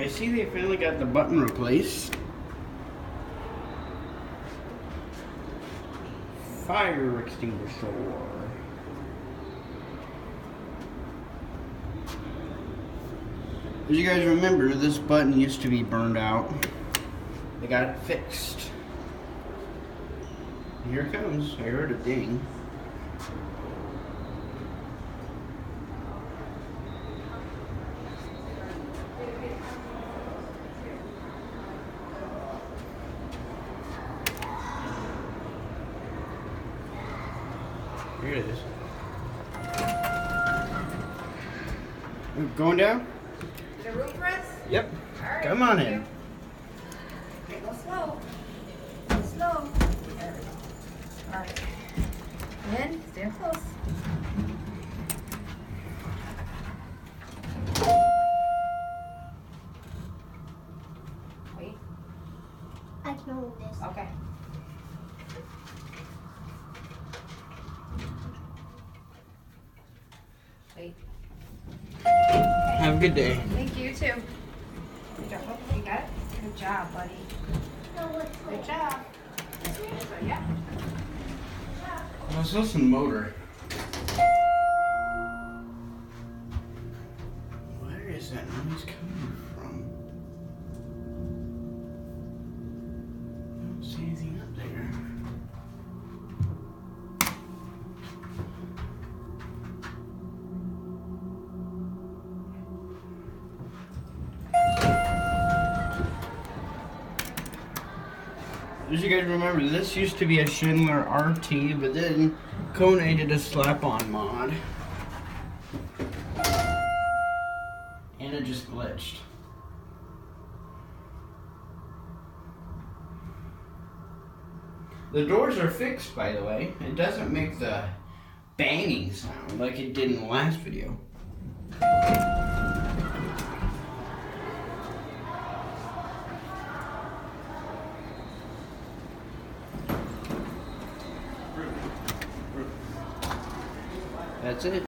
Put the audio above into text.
I see they finally got the button replaced. Fire extinguisher. As you guys remember, this button used to be burned out. They got it fixed. Here it comes. I heard a ding. Here it is. Going down? Is there room for us? Yep. All right, Come on thank in. you. Okay, go slow. Go slow. There we go. All right. In, stand close. Wait. I can hold this. Okay. Wait. Have a good day. Thank you, too. Good job. Oh, you got it? Good job, buddy. Good job. So, yeah. Let's listen to the motor. Where is that noise coming from? I don't see anything up there. As you guys remember, this used to be a Schindler RT, but then KONE did a slap-on mod. And it just glitched. The doors are fixed, by the way. It doesn't make the banging sound like it did in the last video. That's it.